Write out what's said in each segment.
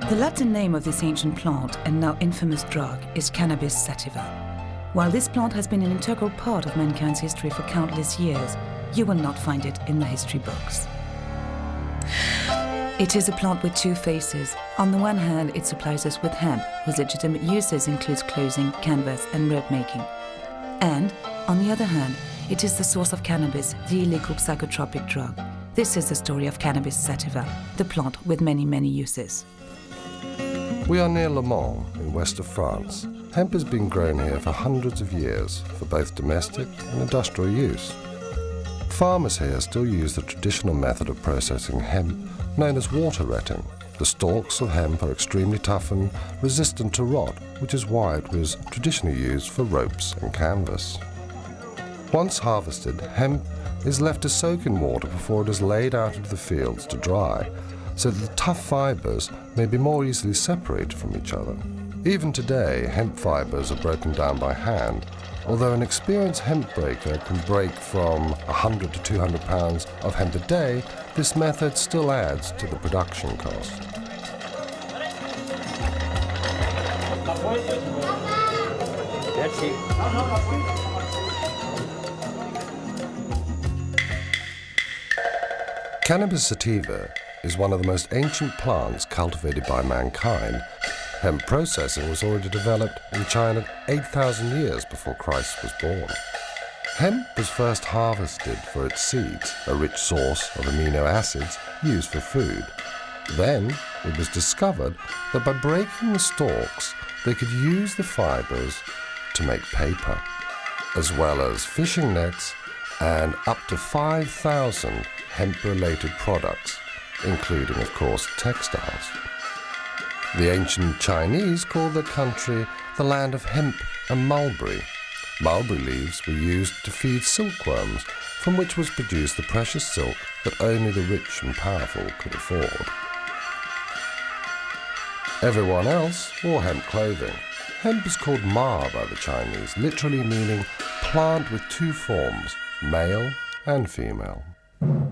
The Latin name of this ancient plant and now infamous drug is Cannabis sativa. While this plant has been an integral part of mankind's history for countless years, you will not find it in the history books. It is a plant with two faces. On the one hand, it supplies us with hemp, whose legitimate uses includes clothing, canvas and rope making. And, on the other hand, it is the source of cannabis, the illegal psychotropic drug. This is the story of Cannabis sativa, the plant with many, many uses. We are near Le Mans, in west of France. Hemp has been grown here for hundreds of years, for both domestic and industrial use. Farmers here still use the traditional method of processing hemp, known as water retting. The stalks of hemp are extremely tough and resistant to rot, which is why it was traditionally used for ropes and canvas. Once harvested, hemp is left to soak in water before it is laid out into the fields to dry, so that the tough fibres may be more easily separated from each other. Even today, hemp fibres are broken down by hand, although an experienced hemp breaker can break from 100 to 200 pounds of hemp a day. This method still adds to the production cost. Cannabis sativa is one of the most ancient plants cultivated by mankind. Hemp processing was already developed in China 8,000 years before Christ was born. Hemp was first harvested for its seeds, a rich source of amino acids used for food. Then it was discovered that by breaking the stalks, they could use the fibers to make paper, as well as fishing nets and up to 5,000 hemp-related products, including, of course, textiles. The ancient Chinese called their country the land of hemp and mulberry. Mulberry leaves were used to feed silkworms, from which was produced the precious silk that only the rich and powerful could afford. Everyone else wore hemp clothing. Hemp is called ma by the Chinese, literally meaning plant with two forms, male and female.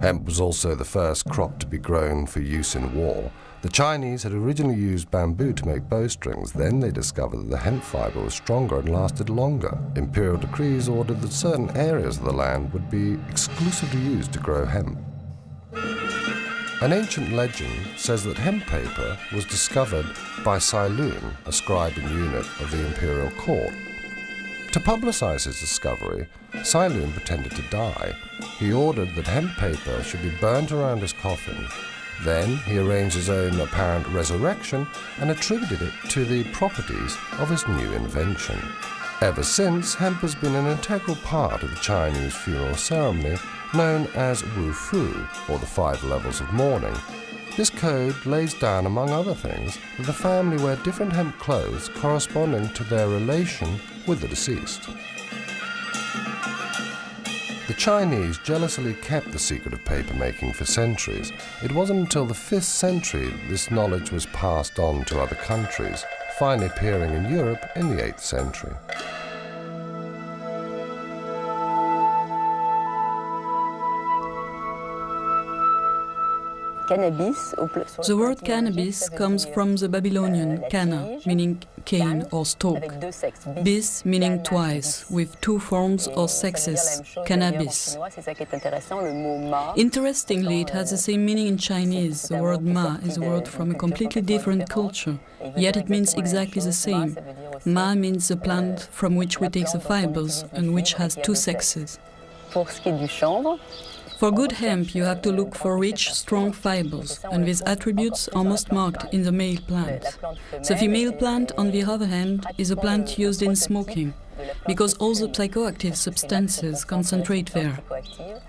Hemp was also the first crop to be grown for use in war. The Chinese had originally used bamboo to make bowstrings. Then they discovered that the hemp fibre was stronger and lasted longer. Imperial decrees ordered that certain areas of the land would be exclusively used to grow hemp. An ancient legend says that hemp paper was discovered by Cai Lun, a scribe and eunuch of the imperial court. To publicize his discovery, Cai Lun pretended to die. He ordered that hemp paper should be burnt around his coffin. Then he arranged his own apparent resurrection and attributed it to the properties of his new invention. Ever since, hemp has been an integral part of the Chinese funeral ceremony known as Wu Fu, or the 5 levels of mourning. This code lays down, among other things, that the family wear different hemp clothes corresponding to their relation with the deceased. The Chinese jealously kept the secret of paper making for centuries. It wasn't until the 5th century that this knowledge was passed on to other countries, finally appearing in Europe in the 8th century. The word cannabis comes from the Babylonian canna, meaning cane or stalk, bis meaning twice, with 2 forms or sexes, cannabis. Interestingly, it has the same meaning in Chinese. The word ma is a word from a completely different culture, yet it means exactly the same. Ma means the plant from which we take the fibers and which has 2 sexes. For good hemp, you have to look for rich, strong fibers, and these attributes are most marked in the male plant. The female plant, on the other hand, is a plant used in smoking, because all the psychoactive substances concentrate there.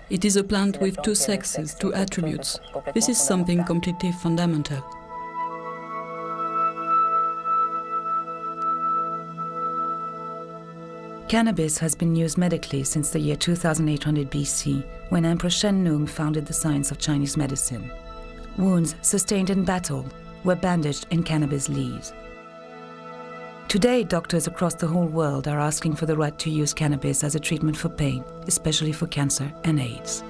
It is a plant with 2 sexes, 2 attributes. This is something completely fundamental. Cannabis has been used medically since the year 2800 BC, when Emperor Shen Nung founded the science of Chinese medicine. Wounds sustained in battle were bandaged in cannabis leaves. Today, doctors across the whole world are asking for the right to use cannabis as a treatment for pain, especially for cancer and AIDS.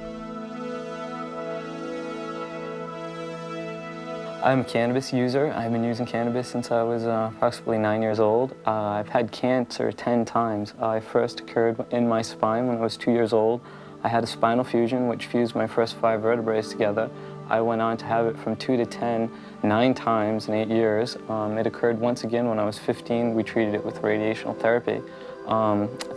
I'm a cannabis user. I've been using cannabis since I was approximately 9 years old. I've had cancer 10 times. I first occurred in my spine when I was 2 years old. I had a spinal fusion which fused my first 5 vertebrae together. I went on to have it from 2 to 10, 9 times in 8 years. It occurred once again when I was 15. We treated it with radiational therapy.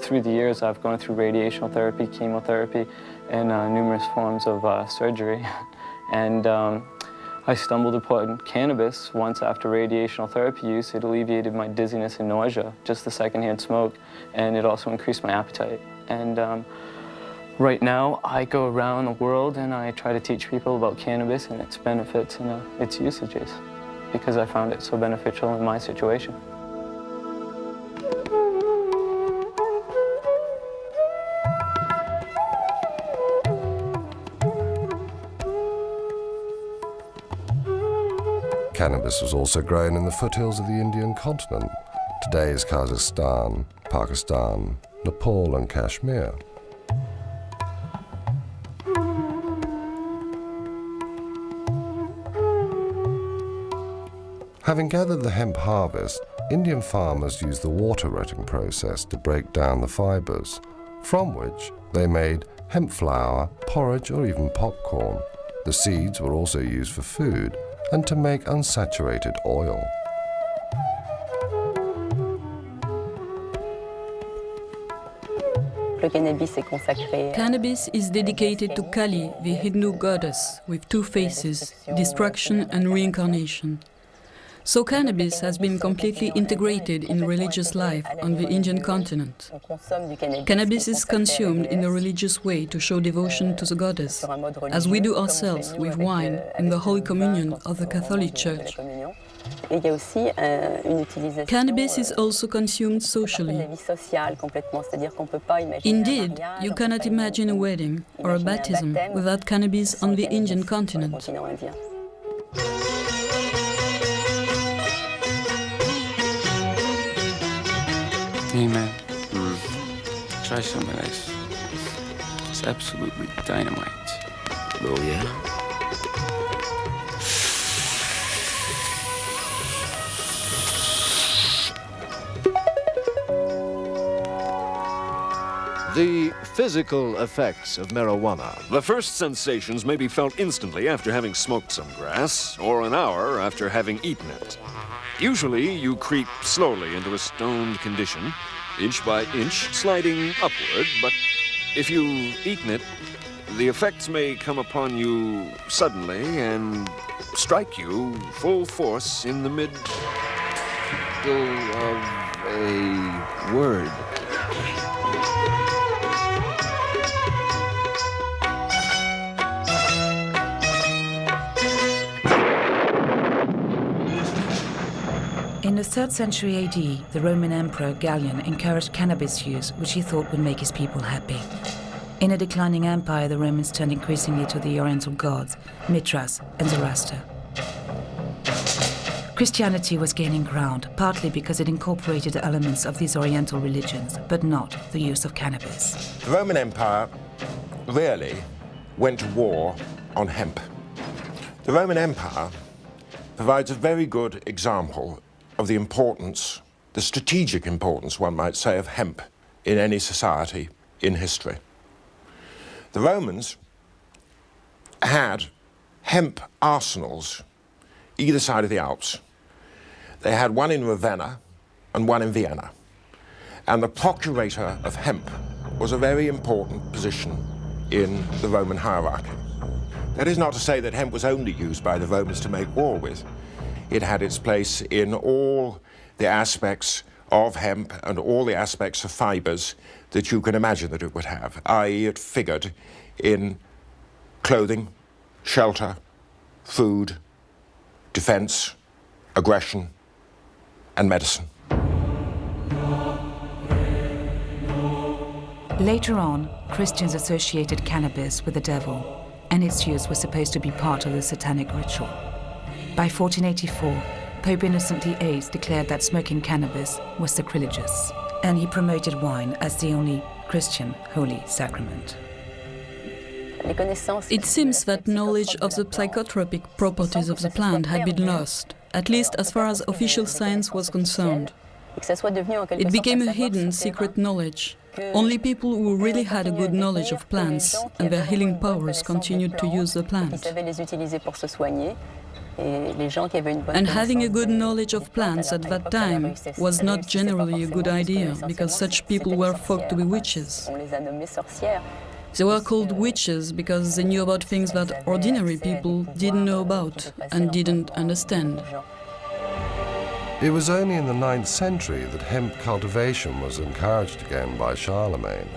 Through the years, I've gone through radiational therapy, chemotherapy, and numerous forms of surgery. And I stumbled upon cannabis once after radiational therapy use. It alleviated my dizziness and nausea, just the secondhand smoke, and it also increased my appetite. And right now, I go around the world and I try to teach people about cannabis and its benefits and its usages, because I found it so beneficial in my situation. Cannabis was also grown in the foothills of the Indian continent, today's Kazakhstan, Pakistan, Nepal and Kashmir. Having gathered the hemp harvest, Indian farmers used the water rotting process to break down the fibers, from which they made hemp flour, porridge or even popcorn. The seeds were also used for food and to make unsaturated oil. Cannabis is dedicated to Kali, the Hindu goddess with 2 faces, destruction and reincarnation. So cannabis has been completely integrated in religious life on the Indian continent. Cannabis is consumed in a religious way to show devotion to the goddess, as we do ourselves with wine in the Holy Communion of the Catholic Church. Cannabis is also consumed socially. Indeed, you cannot imagine a wedding or a baptism without cannabis on the Indian continent. Hey man, try some of this. It's absolutely dynamite. Oh yeah? The physical effects of marijuana. The first sensations may be felt instantly after having smoked some grass, or an hour after having eaten it. Usually, you creep slowly into a stoned condition, inch by inch, sliding upward, but if you've eaten it, the effects may come upon you suddenly and strike you full force in the middle of a word. In the 3rd century AD, the Roman Emperor Gallian encouraged cannabis use, which he thought would make his people happy. In a declining empire, the Romans turned increasingly to the Oriental gods, Mithras and Zoroaster. Christianity was gaining ground, partly because it incorporated elements of these Oriental religions, but not the use of cannabis. The Roman Empire really went to war on hemp. The Roman Empire provides a very good example of the importance, the strategic importance, one might say, of hemp in any society in history. The Romans had hemp arsenals either side of the Alps. They had one in Ravenna and one in Vienna. And the procurator of hemp was a very important position in the Roman hierarchy. That is not to say that hemp was only used by the Romans to make war with. It had its place in all the aspects of hemp and all the aspects of fibers that you can imagine that it would have, i.e. it figured in clothing, shelter, food, defense, aggression, and medicine. Later on, Christians associated cannabis with the devil, and its use was supposed to be part of the satanic ritual. By 1484, Pope Innocent VIII declared that smoking cannabis was sacrilegious, and he promoted wine as the only Christian holy sacrament. It seems that knowledge of the psychotropic properties of the plant had been lost, at least as far as official science was concerned. It became a hidden, secret knowledge. Only people who really had a good knowledge of plants and their healing powers continued to use the plant. And having a good knowledge of plants at that time was not generally a good idea, because such people were thought to be witches. They were called witches because they knew about things that ordinary people didn't know about and didn't understand. It was only in the 9th century that hemp cultivation was encouraged again by Charlemagne.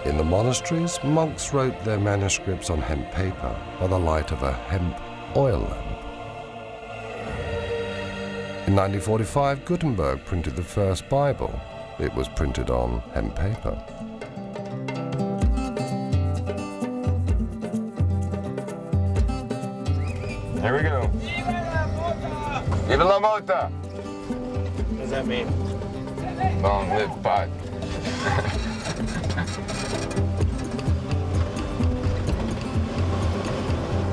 In the monasteries, monks wrote their manuscripts on hemp paper by the light of a hemp oil lamp. In 1945, Gutenberg printed the first Bible. It was printed on hemp paper. Here we go. Viva la mota! What does that mean? Long live pot.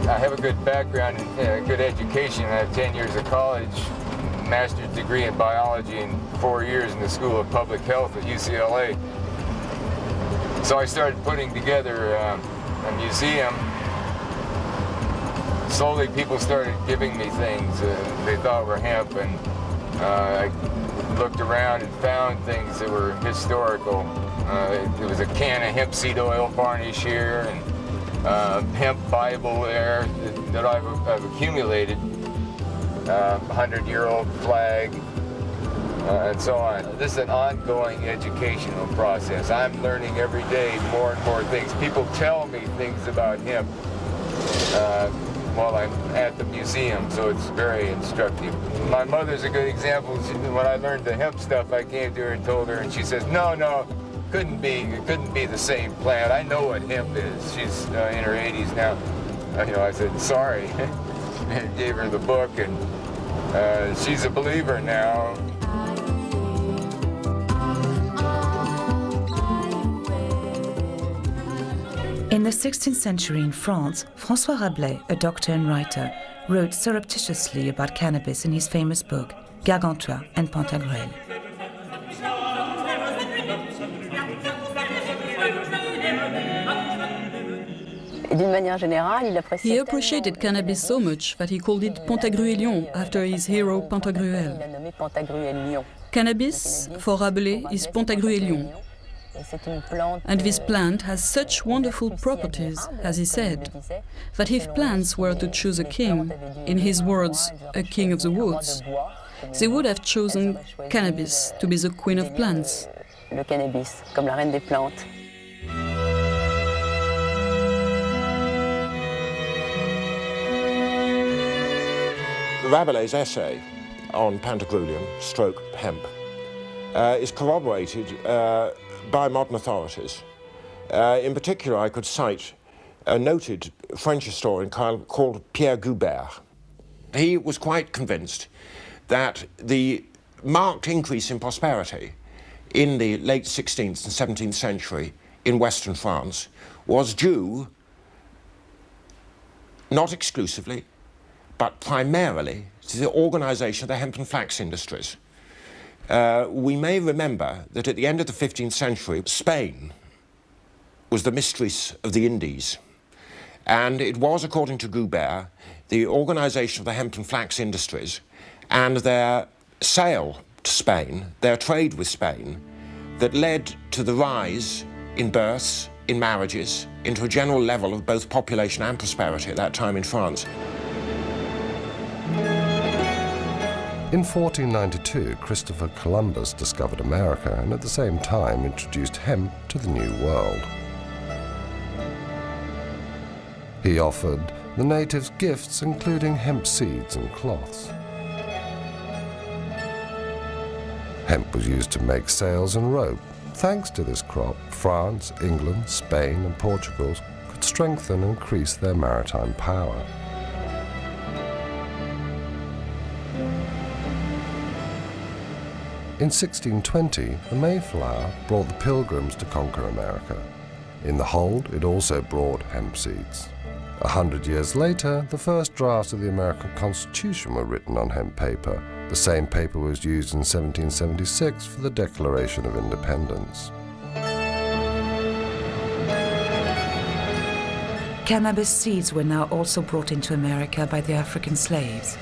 I have a good background and good education. I have 10 years of college, master's degree in biology, and 4 years in the School of Public Health at UCLA. So I started putting together a museum. Slowly people started giving me things they thought were hemp, and I looked around and found things that were historical. There was a can of hemp seed oil varnish here, and hemp Bible there that I've accumulated, 100-year-old flag, and so on. This is an ongoing educational process. I'm learning every day more and more things. People tell me things about hemp while I'm at the museum, so it's very instructive. My mother's a good example. When I learned the hemp stuff, I came to her and told her, and she says, no, it couldn't be the same plant. I know what hemp is. She's in her 80s now. I said, sorry, and gave her the book, and she's a believer now. In the 16th century in France, François Rabelais, a doctor and writer, wrote surreptitiously about cannabis in his famous book, Gargantua and Pantagruel. He appreciated cannabis so much that he called it Pantagruelion after his hero Pantagruel. Cannabis, for Rabelais, is Pantagruelion. And this plant has such wonderful properties, as he said, that if plants were to choose a king, in his words, a king of the woods, they would have chosen cannabis to be the queen of plants. Le cannabis, comme la reine des plantes. Rabelais' essay on Pantagruelion, stroke hemp, is corroborated by modern authorities. In particular, I could cite a noted French historian called Pierre Goubert. He was quite convinced that the marked increase in prosperity in the late 16th and 17th century in Western France was due, not exclusively, but primarily to the organisation of the hemp and flax industries. We may remember that at the end of the 15th century, Spain was the mistress of the Indies. And it was, according to Goubert, the organisation of the hemp and flax industries and their sale to Spain, their trade with Spain, that led to the rise in births, in marriages, into a general level of both population and prosperity at that time in France. In 1492, Christopher Columbus discovered America and at the same time introduced hemp to the New World. He offered the natives gifts including hemp seeds and cloths. Hemp was used to make sails and rope. Thanks to this crop, France, England, Spain and Portugal could strengthen and increase their maritime power. In 1620, the Mayflower brought the Pilgrims to conquer America. In the hold, it also brought hemp seeds. 100 years later, the first drafts of the American Constitution were written on hemp paper. The same paper was used in 1776 for the Declaration of Independence. Cannabis seeds were now also brought into America by the African slaves.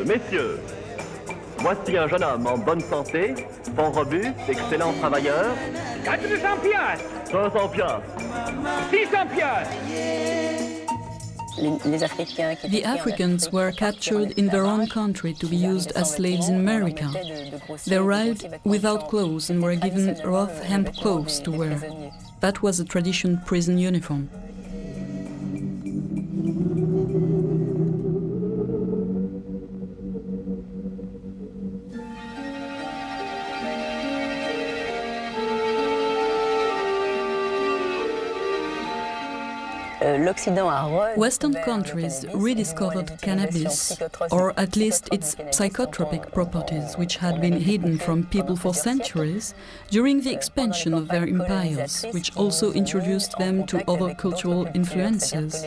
Messieurs, voici un jeune homme en bonne santé, fort robuste, excellent travailleur. 400 piastres. 500 piastres. 600 piastres. The Africans were captured in their own country to be used as slaves in America. They arrived without clothes and were given rough hemp clothes to wear. That was a traditional prison uniform. Western countries rediscovered cannabis, or at least its psychotropic properties, which had been hidden from people for centuries, during the expansion of their empires, which also introduced them to other cultural influences.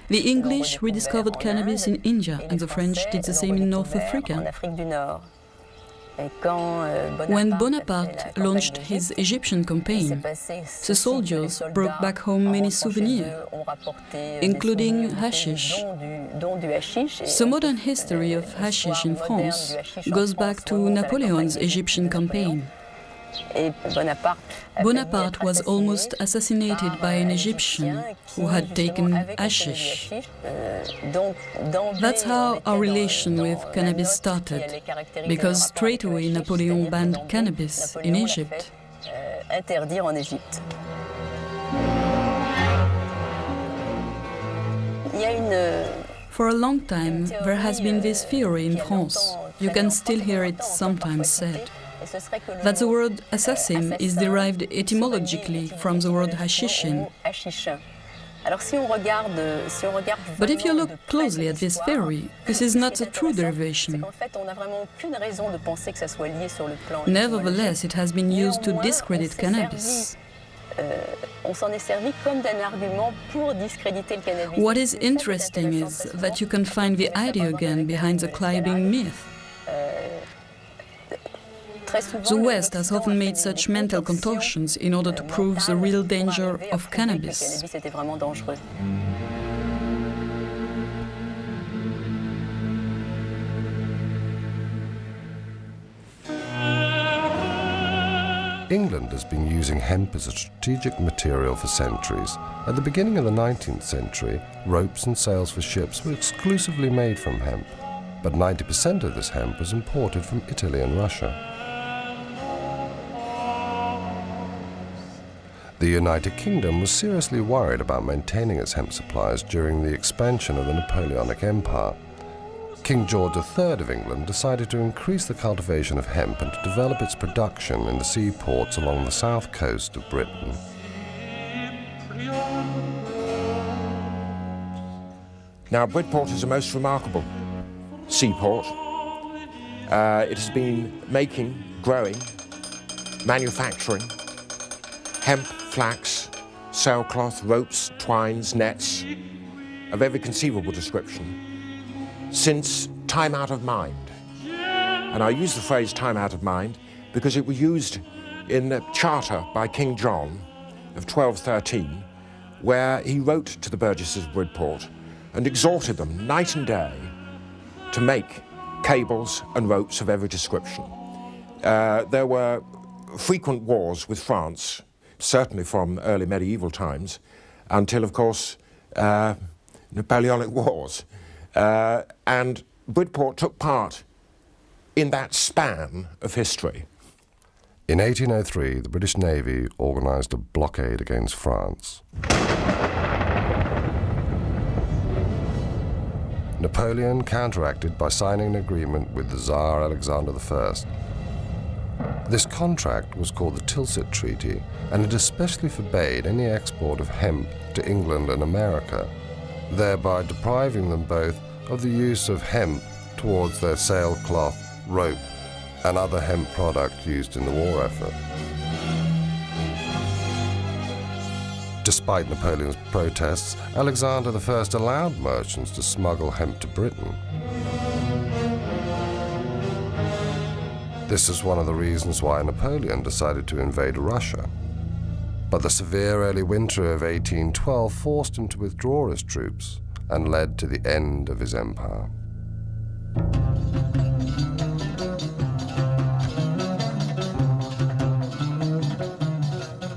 The English rediscovered cannabis in India, and the French did the same in North Africa. When Bonaparte launched his Egyptian campaign, the soldiers brought back home many souvenirs, including hashish. The modern history of hashish in France goes back to Napoleon's Egyptian campaign. Bonaparte was almost assassinated by an Egyptian who had taken hashish. That's how our relation with cannabis started, because straight away Napoleon banned cannabis in Egypt. For a long time, there has been this theory in France. You can still hear it sometimes said, that the word assassin is derived etymologically from the word hashishin. But if you look closely at this theory, this is not a true derivation. Nevertheless, it has been used to discredit cannabis. What is interesting is that you can find the idea again behind the climbing myth. The West has often made such mental contortions in order to prove the real danger of cannabis. England has been using hemp as a strategic material for centuries. At the beginning of the 19th century, ropes and sails for ships were exclusively made from hemp, but 90% of this hemp was imported from Italy and Russia. The United Kingdom was seriously worried about maintaining its hemp supplies during the expansion of the Napoleonic Empire. King George III of England decided to increase the cultivation of hemp and to develop its production in the seaports along the south coast of Britain. Now, Bridport is a most remarkable seaport. It has been making, growing, manufacturing hemp, flax, sailcloth, ropes, twines, nets of every conceivable description since time out of mind. And I use the phrase time out of mind because it was used in the charter by King John of 1213, where he wrote to the burgesses of Bridport and exhorted them night and day to make cables and ropes of every description. There were frequent wars with France, certainly from early medieval times, until, of course, Napoleonic Wars. And Bridport took part in that span of history. In 1803, the British Navy organised a blockade against France. Napoleon counteracted by signing an agreement with the Tsar Alexander I. This contract was called the Tilsit Treaty, and it especially forbade any export of hemp to England and America, thereby depriving them both of the use of hemp towards their sailcloth, rope, and other hemp product used in the war effort. Despite Napoleon's protests, Alexander I allowed merchants to smuggle hemp to Britain. This is one of the reasons why Napoleon decided to invade Russia. But the severe early winter of 1812 forced him to withdraw his troops and led to the end of his empire.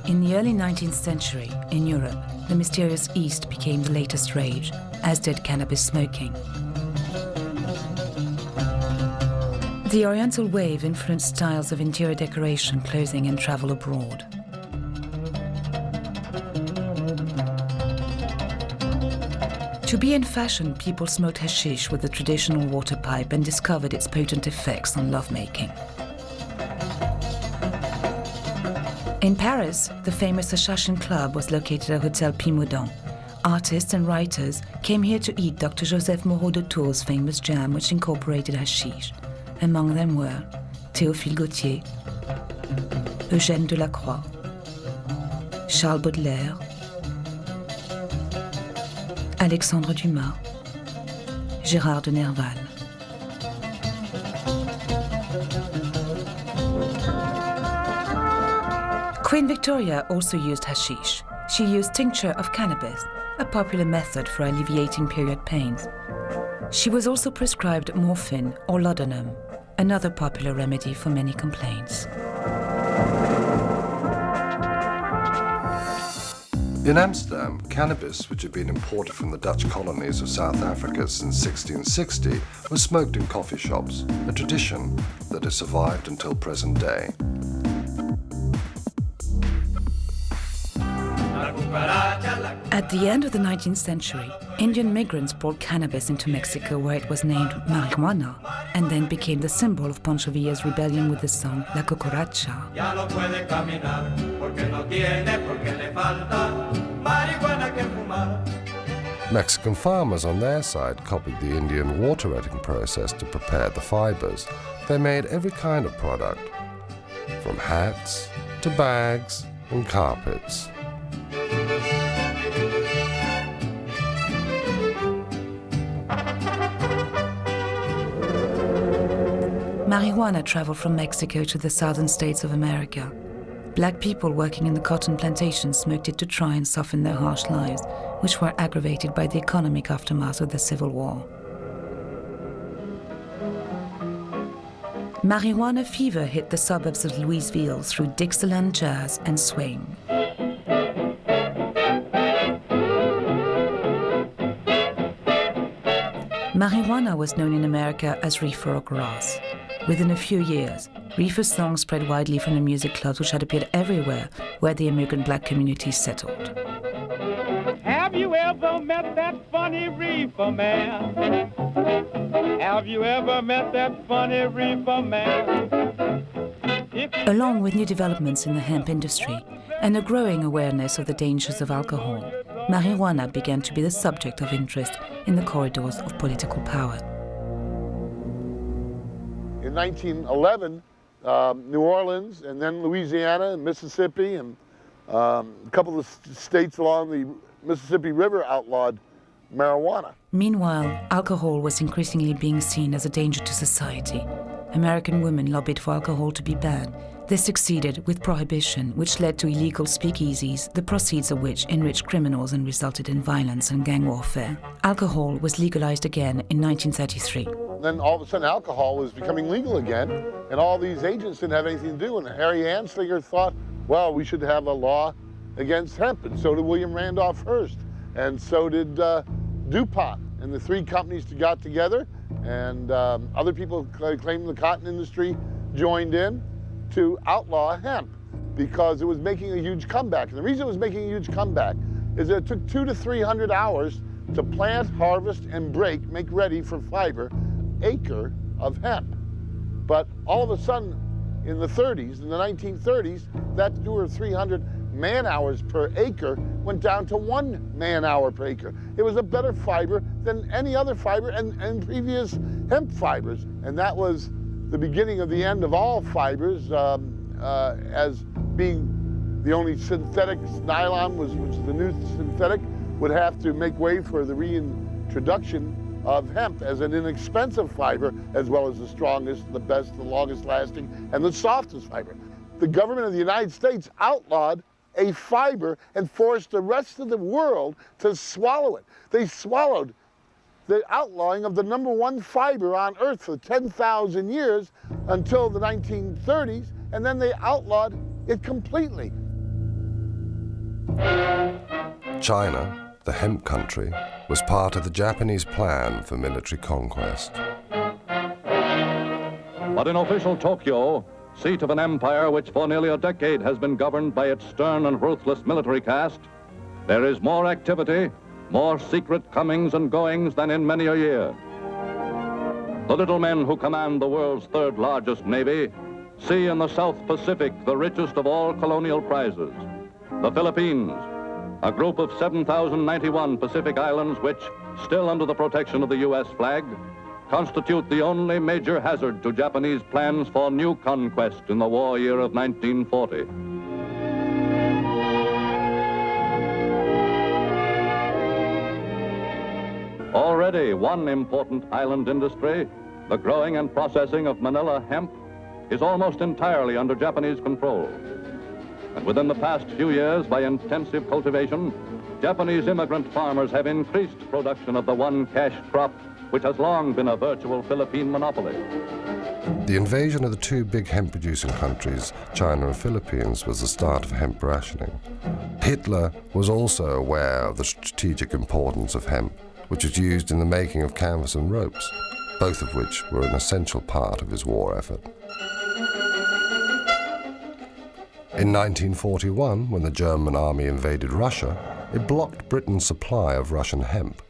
In the early 19th century, in Europe, the mysterious East became the latest rage, as did cannabis smoking. The Oriental wave influenced styles of interior decoration, clothing, and travel abroad. To be in fashion, people smoked hashish with the traditional water pipe and discovered its potent effects on lovemaking. In Paris, the famous Assassin Club was located at Hotel Pimodon. Artists and writers came here to eat Dr. Joseph Moreau de Tours' famous jam, which incorporated hashish. Among them were Théophile Gautier, Eugène Delacroix, Charles Baudelaire, Alexandre Dumas, Gérard de Nerval. Queen Victoria also used hashish. She used tincture of cannabis, a popular method for alleviating period pains. She was also prescribed morphine or laudanum, another popular remedy for many complaints. In Amsterdam, cannabis, which had been imported from the Dutch colonies of South Africa since 1660, was smoked in coffee shops, a tradition that has survived until present day. At the end of the 19th century, Indian migrants brought cannabis into Mexico, where it was named marijuana and then became the symbol of Pancho Villa's rebellion with the song La Cucaracha. Mexican farmers on their side copied the Indian water retting process to prepare the fibers. They made every kind of product, from hats to bags and carpets. Marijuana traveled from Mexico to the southern states of America. Black people working in the cotton plantations smoked it to try and soften their harsh lives, which were aggravated by the economic aftermath of the Civil War. Marijuana fever hit the suburbs of Louisville through Dixieland jazz and swing. Marijuana was known in America as reefer or grass. Within a few years, reefer songs spread widely from the music clubs which had appeared everywhere where the immigrant black community settled. Have you ever met that funny reefer man? Have you ever met that funny reefer man? Along with new developments in the hemp industry and a growing awareness of the dangers of alcohol, marijuana began to be the subject of interest in the corridors of political power. In 1911, New Orleans and then Louisiana and Mississippi and a couple of states along the Mississippi River outlawed marijuana. Meanwhile, alcohol was increasingly being seen as a danger to society. American women lobbied for alcohol to be banned. They succeeded with prohibition, which led to illegal speakeasies, the proceeds of which enriched criminals and resulted in violence and gang warfare. Alcohol was legalized again in 1933. Then all of a sudden alcohol was becoming legal again, and all these agents didn't have anything to do, and Harry Anslinger thought, well, we should have a law against hemp, and so did William Randolph Hearst, and so did DuPont, and the three companies got together, and other people claimed the cotton industry joined in to outlaw hemp because it was making a huge comeback. And the reason it was making a huge comeback is that it took 200 to 300 hours to plant, harvest, and make ready for fiber, acre of hemp. But all of a sudden, in the 30s. In the 1930s, that 200 or 300 man-hours per acre went down to 1 man-hour per acre. It was a better fiber than any other fiber and previous hemp fibers. And that was the beginning of the end of all fibers, as being the only synthetic. Nylon was the new synthetic, would have to make way for the reintroduction of hemp as an inexpensive fiber, as well as the strongest, the best, the longest lasting, and the softest fiber. The government of the United States outlawed a fiber and forced the rest of the world to swallow it. They swallowed the outlawing of the #1 fiber on Earth for 10,000 years until the 1930s, and then they outlawed it completely. China, the hemp country, was part of the Japanese plan for military conquest. But in official Tokyo, seat of an empire which for nearly a decade has been governed by its stern and ruthless military caste, there is more activity, more secret comings and goings than in many a year. The little men who command the world's third largest navy see in the South Pacific the richest of all colonial prizes. The Philippines, a group of 7,091 Pacific islands which, still under the protection of the U.S. flag, constitute the only major hazard to Japanese plans for new conquest in the war year of 1940. Already one important island industry, the growing and processing of Manila hemp, is almost entirely under Japanese control. And within the past few years, by intensive cultivation, Japanese immigrant farmers have increased production of the one cash crop which has long been a virtual Philippine monopoly. The invasion of the two big hemp-producing countries, China and Philippines, was the start of hemp rationing. Hitler was also aware of the strategic importance of hemp, which was used in the making of canvas and ropes, both of which were an essential part of his war effort. In 1941, when the German army invaded Russia, it blocked Britain's supply of Russian hemp.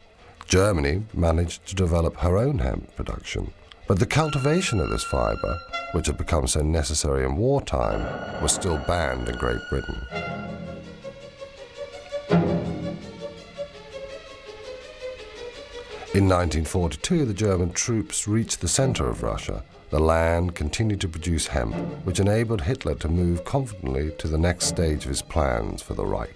Germany managed to develop her own hemp production, but the cultivation of this fiber, which had become so necessary in wartime, was still banned in Great Britain. In 1942, the German troops reached the center of Russia. The land continued to produce hemp, which enabled Hitler to move confidently to the next stage of his plans for the Reich.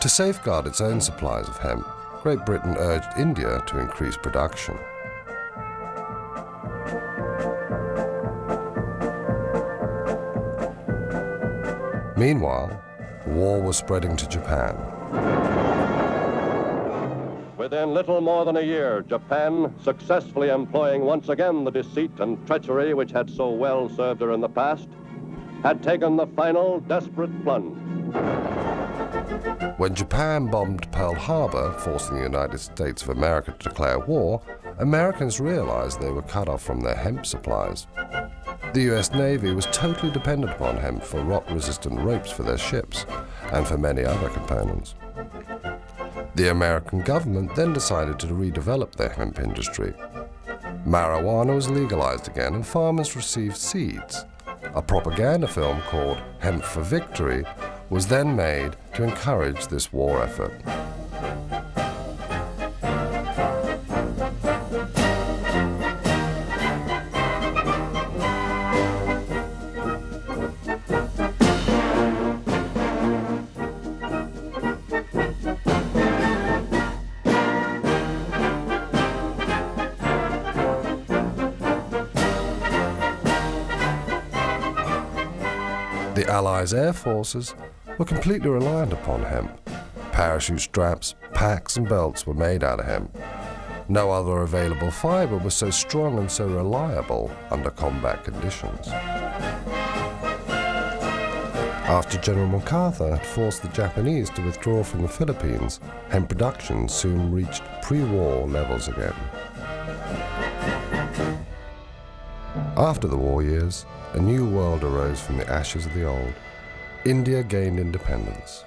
To safeguard its own supplies of hemp, Great Britain urged India to increase production. Meanwhile, war was spreading to Japan. Within little more than a year, Japan, successfully employing once again the deceit and treachery which had so well served her in the past, had taken the final desperate plunge. When Japan bombed Pearl Harbor, forcing the United States of America to declare war, Americans realized they were cut off from their hemp supplies. The U.S. Navy was totally dependent upon hemp for rot-resistant ropes for their ships and for many other components. The American government then decided to redevelop their hemp industry. Marijuana was legalized again and farmers received seeds. A propaganda film called Hemp for Victory was then made to encourage this war effort. The Allies' air forces were completely reliant upon hemp. Parachute straps, packs and belts were made out of hemp. No other available fiber was so strong and so reliable under combat conditions. After General MacArthur had forced the Japanese to withdraw from the Philippines, hemp production soon reached pre-war levels again. After the war years, a new world arose from the ashes of the old. India gained independence.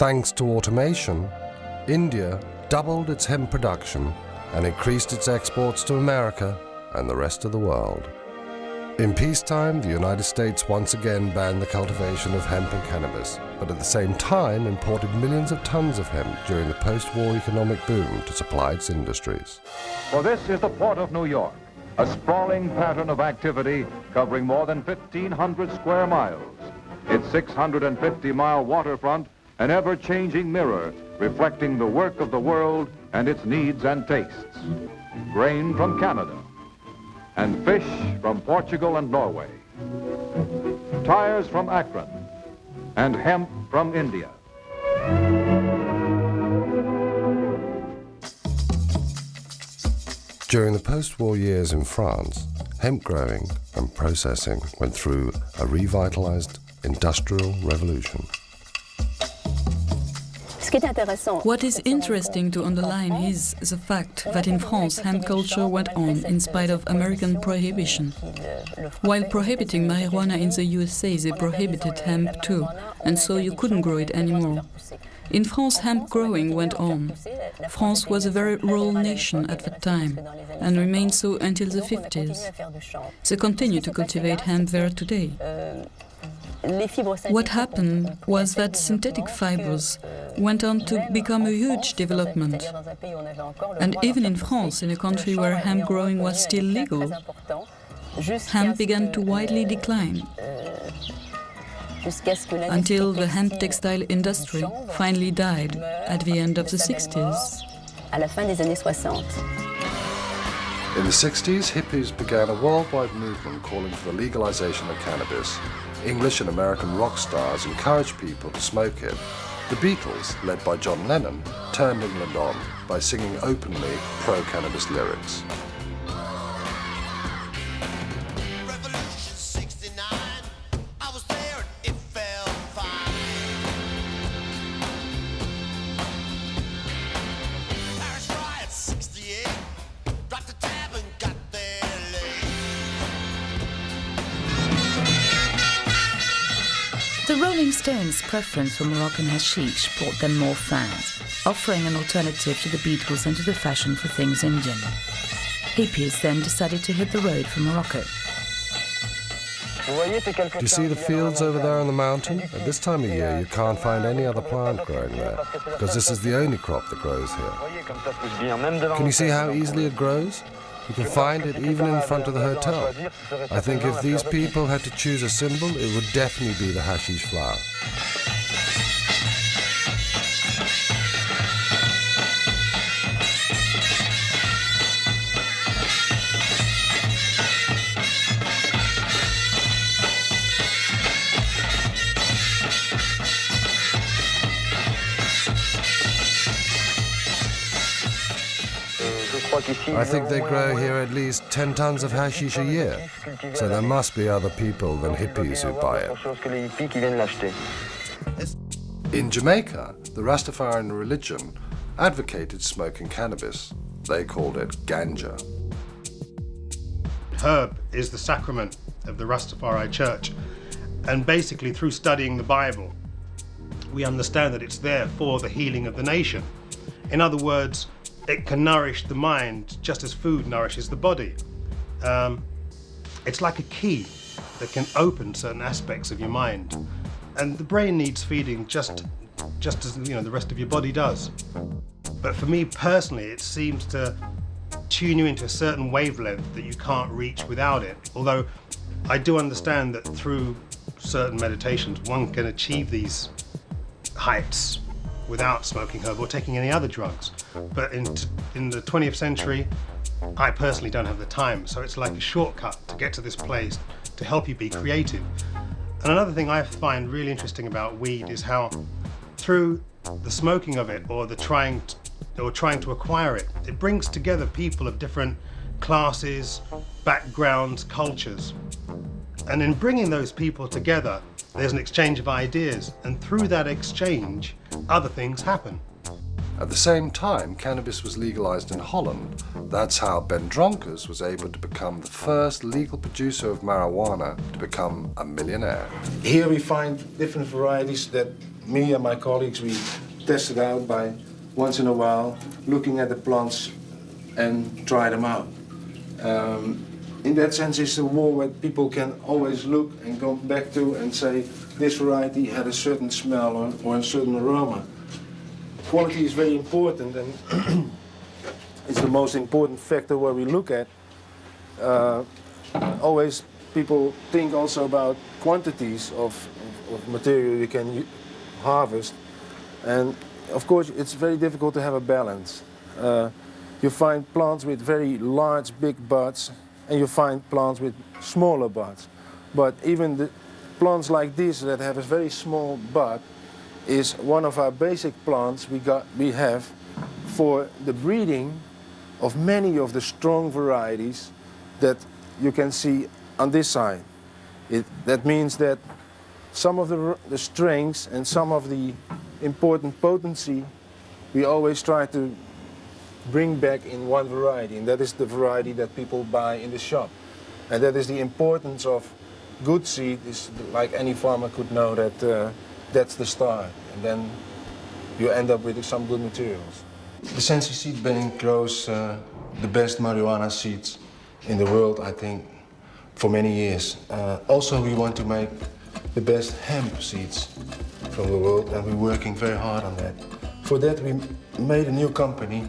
Thanks to automation, India doubled its hemp production and increased its exports to America and the rest of the world. In peacetime, the United States once again banned the cultivation of hemp and cannabis, but at the same time imported millions of tons of hemp during the post-war economic boom to supply its industries. For this is the Port of New York, a sprawling pattern of activity covering more than 1,500 square miles. Its 650-mile waterfront, an ever-changing mirror reflecting the work of the world and its needs and tastes. Grain from Canada, and fish from Portugal and Norway. Tires from Akron, and hemp from India. During the post-war years in France, hemp growing and processing went through a revitalized industrial revolution. What is interesting to underline is the fact that in France hemp culture went on in spite of American prohibition. While prohibiting marijuana in the USA, they prohibited hemp too, and so you couldn't grow it anymore. In France, hemp growing went on. France was a very rural nation at that time, and remained so until the 50s. They continue to cultivate hemp there today. What happened was that synthetic fibers went on to become a huge development. And even in France, in a country where hemp growing was still legal, hemp began to widely decline, until the hemp textile industry finally died at the end of the 60s. In the 60s, hippies began a worldwide movement calling for the legalization of cannabis. English and American rock stars encouraged people to smoke it. The Beatles, led by John Lennon, turned England on by singing openly pro-cannabis lyrics. The Rolling Stones' preference for Moroccan hashish brought them more fans, offering an alternative to the Beatles and to the fashion for things Indian. Hippies then decided to hit the road for Morocco. Do you see the fields over there on the mountain? At this time of year, you can't find any other plant growing there, because this is the only crop that grows here. Can you see how easily it grows? You can find it even in front of the hotel. I think if these people had to choose a symbol, it would definitely be the hashish flower. I think they grow here at least 10 tons of hashish a year, so there must be other people than hippies who buy it. In Jamaica, the Rastafarian religion advocated smoking cannabis. They called it ganja. Herb is the sacrament of the Rastafari Church, and basically through studying the Bible, we understand that it's there for the healing of the nation. In other words, it can nourish the mind just as food nourishes the body. It's like a key that can open certain aspects of your mind. And the brain needs feeding just as the rest of your body does. But for me personally, it seems to tune you into a certain wavelength that you can't reach without it. Although I do understand that through certain meditations, one can achieve these heights without smoking herb or taking any other drugs. But in the 20th century, I personally don't have the time, so it's like a shortcut to get to this place to help you be creative. And another thing I find really interesting about weed is how through the smoking of it or the trying to acquire it, it brings together people of different classes, backgrounds, cultures. And in bringing those people together, there's an exchange of ideas, and through that exchange, other things happen. At the same time, cannabis was legalized in Holland. That's how Ben Dronkers was able to become the first legal producer of marijuana to become a millionaire. Here we find different varieties that me and my colleagues, we test it out by once in a while looking at the plants and try them out. In that sense, it's a wool where people can always look and go back to and say, this variety had a certain smell or a certain aroma. Quality is very important, and it's the most important factor where we look at. Always people think also about quantities of material you can harvest, and of course it's very difficult to have a balance. You find plants with very large, big buds, and you find plants with smaller buds. But even the plants like this that have a very small bud is one of our basic plants we have for the breeding of many of the strong varieties that you can see on this side. That means that some of the strengths and some of the important potency we always try to bring back in one variety, and that is the variety that people buy in the shop. And that is the importance of good seed, is like any farmer could know that that's the start, and then you end up with some good materials. The Sensi Seed Bank grows the best marijuana seeds in the world, I think, for many years. Also, we want to make the best hemp seeds from the world, and we're working very hard on that. For that, we made a new company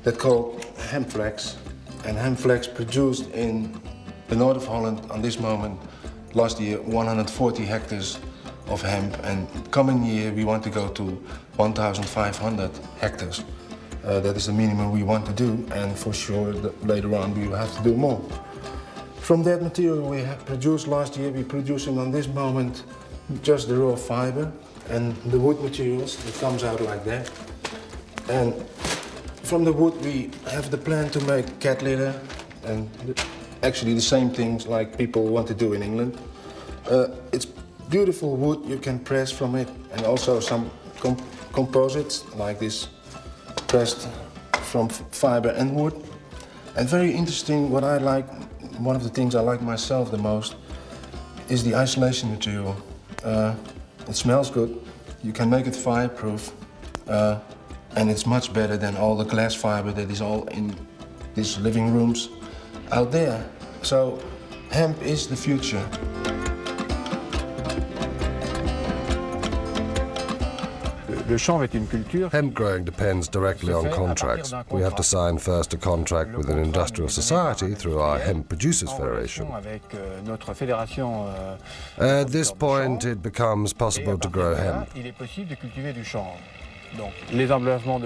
that's called Hempflex, and Hempflex produced in the north of Holland on this moment, last year, 140 hectares of hemp, and coming year we want to go to 1,500 hectares. That is the minimum we want to do, and for sure later on we will have to do more. From that material we have produced last year, we're producing on this moment just the raw fiber and the wood materials. It comes out like that. And from the wood we have the plan to make cat litter, and actually the same things like people want to do in England. It's beautiful wood you can press from it, and also some composites like this pressed from fiber and wood. And very interesting, what I like, one of the things I like myself the most is the isolation material. It smells good, you can make it fireproof, and it's much better than all the glass fiber that is all in these living rooms out there. So hemp is the future. Hemp growing depends directly on contracts. We have to sign first a contract with an industrial society through our Hemp Producers Federation. At this point, it becomes possible to grow hemp.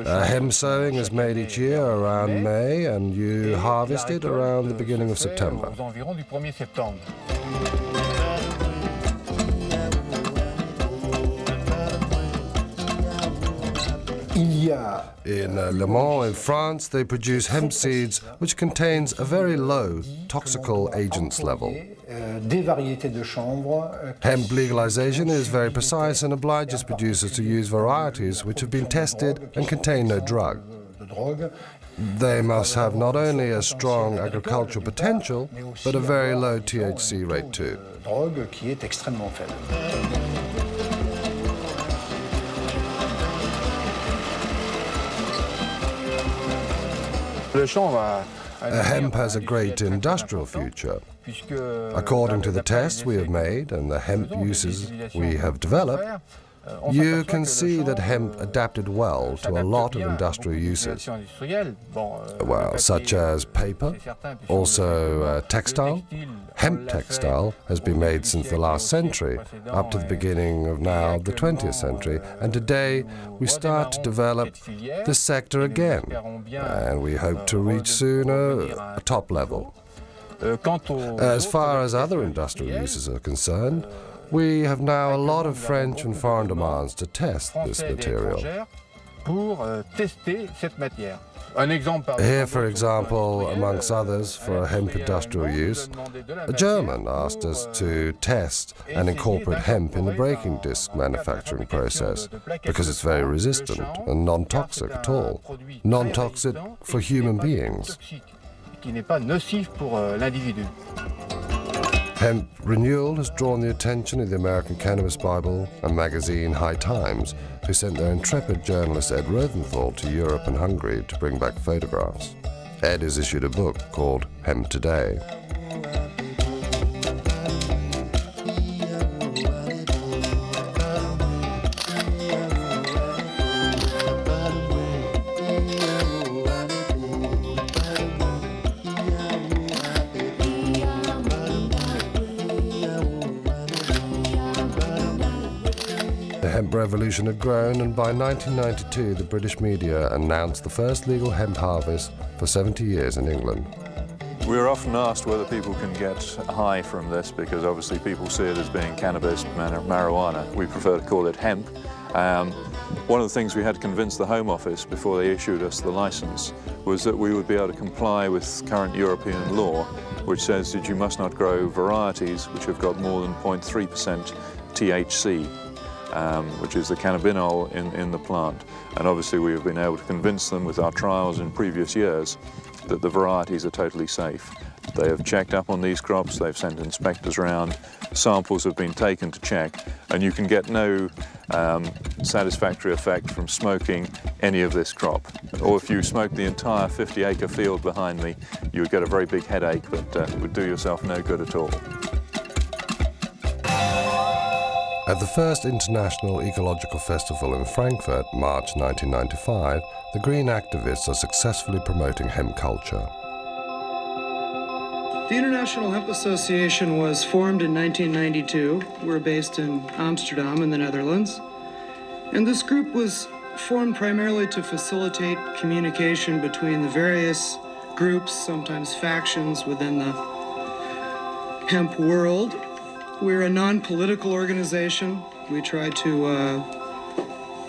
Hemp sowing is made each year around May, and you harvest it around the beginning of September. In Le Mans in France, they produce hemp seeds which contains a very low toxical agents level. Hemp legalization is very precise and obliges producers to use varieties which have been tested and contain no drug. They must have not only a strong agricultural potential, but a very low THC rate too. Hemp has a great industrial future. According to the tests we have made and the hemp uses we have developed, you can see that hemp adapted well to a lot of industrial uses, well, such as paper, also textile. Hemp textile has been made since the last century, up to the beginning of now the 20th century, and today we start to develop this sector again, and we hope to reach soon a top level. As far as other industrial uses are concerned, we have now a lot of French and foreign demands to test this material. Here, for example, amongst others, for a hemp industrial use, a German asked us to test and incorporate hemp in the braking disc manufacturing process, because it's very resistant and non-toxic at all. Non-toxic for human beings. Hemp renewal has drawn the attention of the American Cannabis Bible and magazine High Times, who sent their intrepid journalist Ed Rosenthal to Europe and Hungary to bring back photographs. Ed has issued a book called Hemp Today. The hemp revolution had grown, and by 1992 the British media announced the first legal hemp harvest for 70 years in England. We're often asked whether people can get high from this, because obviously people see it as being cannabis, marijuana. We prefer to call it hemp. One of the things we had to convince the Home Office before they issued us the license was that we would be able to comply with current European law, which says that you must not grow varieties which have got more than 0.3% THC. Which is the cannabinol in the plant. And obviously we have been able to convince them with our trials in previous years that the varieties are totally safe. They have checked up on these crops, they've sent inspectors around, samples have been taken to check, and you can get no satisfactory effect from smoking any of this crop. Or if you smoke the entire 50-acre field behind me, you would get a very big headache that would do yourself no good at all. At the first International Ecological Festival in Frankfurt, March 1995, the green activists are successfully promoting hemp culture. The International Hemp Association was formed in 1992. We're based in Amsterdam in the Netherlands. And this group was formed primarily to facilitate communication between the various groups, sometimes factions, within the hemp world. We're a non-political organization. We try to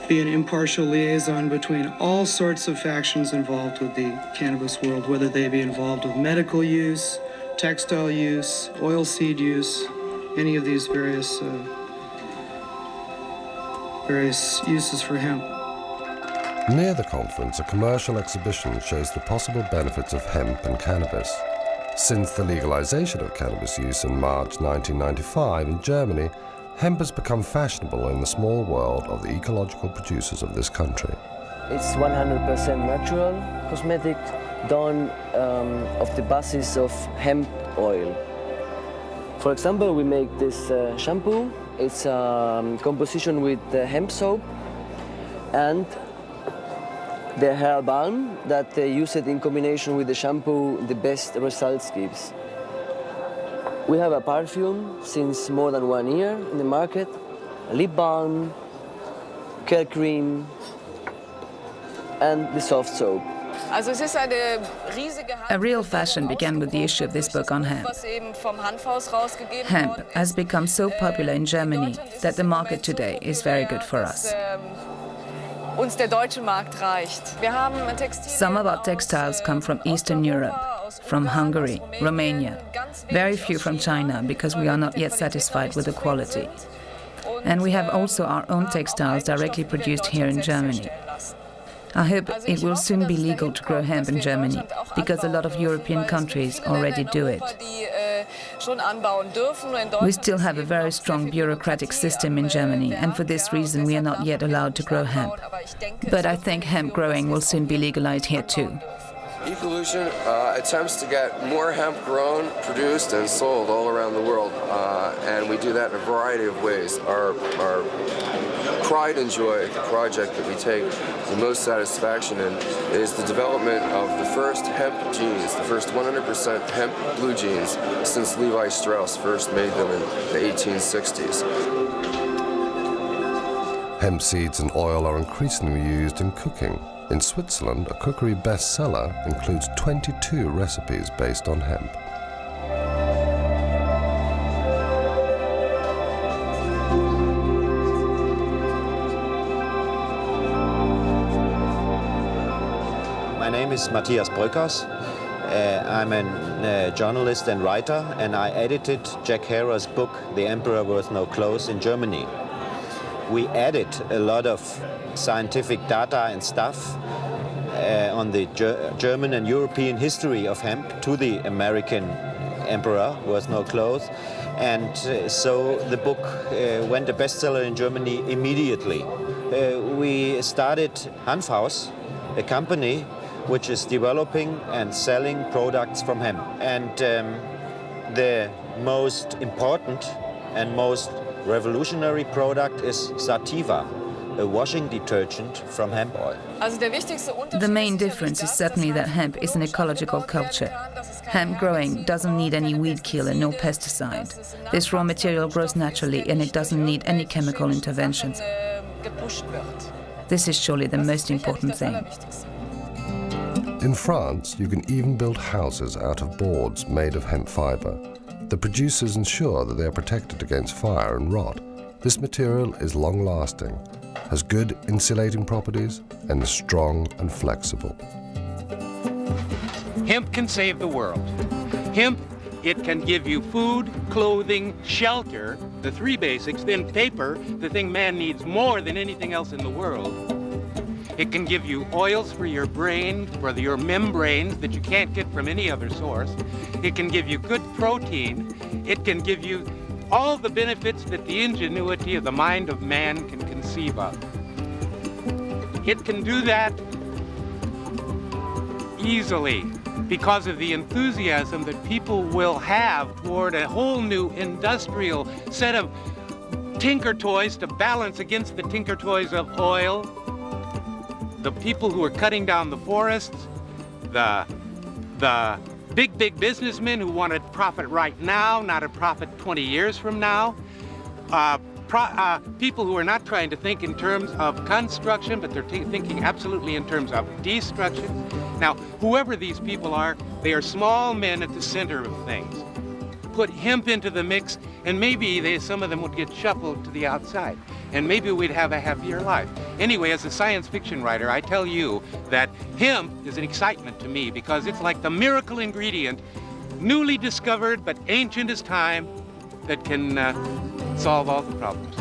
be an impartial liaison between all sorts of factions involved with the cannabis world, whether they be involved with medical use, textile use, oilseed use, any of these various uses for hemp. Near the conference, a commercial exhibition shows the possible benefits of hemp and cannabis. Since the legalization of cannabis use in March 1995 in Germany, hemp has become fashionable in the small world of the ecological producers of this country. It's 100% natural cosmetic done of the basis of hemp oil. For example, we make this shampoo. It's a composition with hemp soap and the hair balm that they use it in combination with the shampoo, the best results gives. We have a perfume since more than 1 year in the market, a lip balm, curl cream, and the soft soap. A real fashion began with the issue of this book on hemp. Hemp has become so popular in Germany that the market today is very good for us. Some of our textiles come from Eastern Europe, from Hungary, Romania, very few from China because we are not yet satisfied with the quality. And we have also our own textiles directly produced here in Germany. I hope it will soon be legal to grow hemp in Germany, because a lot of European countries already do it. We still have a very strong bureaucratic system in Germany, and for this reason we are not yet allowed to grow hemp. But I think hemp growing will soon be legalized here too. Ecolution attempts to get more hemp grown, produced, and sold all around the world, and we do that in a variety of ways. Our pride and joy at the project that we take the most satisfaction in is the development of the first hemp jeans, the first 100% hemp blue jeans since Levi Strauss first made them in the 1860s. Hemp seeds and oil are increasingly used in cooking. In Switzerland, a cookery bestseller includes 22 recipes based on hemp. My name is Matthias Bröckers. I'm a journalist and writer, and I edited Jack Herer's book, The Emperor Wears No Clothes, in Germany. We added a lot of scientific data and stuff on the German and European history of hemp to the American emperor wears no clothes. And so the book went a bestseller in Germany immediately. We started Hanfhaus, a company which is developing and selling products from hemp. And the most important and most revolutionary product is Sativa, a washing detergent from hemp oil. The main difference is certainly that hemp is an ecological culture. Hemp growing doesn't need any weed killer, no pesticide. This raw material grows naturally and it doesn't need any chemical interventions. This is surely the most important thing. In France, you can even build houses out of boards made of hemp fiber. The producers ensure that they are protected against fire and rot. This material is long-lasting, has good insulating properties, and is strong and flexible. Hemp can save the world. Hemp, it can give you food, clothing, shelter, the three basics, then paper, the thing man needs more than anything else in the world. It can give you oils for your brain, for your membranes that you can't get from any other source. It can give you good protein. It can give you all the benefits that the ingenuity of the mind of man can conceive of. It can do that easily because of the enthusiasm that people will have toward a whole new industrial set of tinker toys to balance against the tinker toys of oil. The people who are cutting down the forests, the big businessmen who want to profit right now, not a profit 20 years from now. People who are not trying to think in terms of construction, but they're thinking absolutely in terms of destruction. Now, whoever these people are, they are small men at the center of things. Put hemp into the mix, and maybe some of them would get shuffled to the outside, and maybe we'd have a happier life. Anyway, as a science fiction writer, I tell you that hemp is an excitement to me because it's like the miracle ingredient, newly discovered but ancient as time, that can solve all the problems.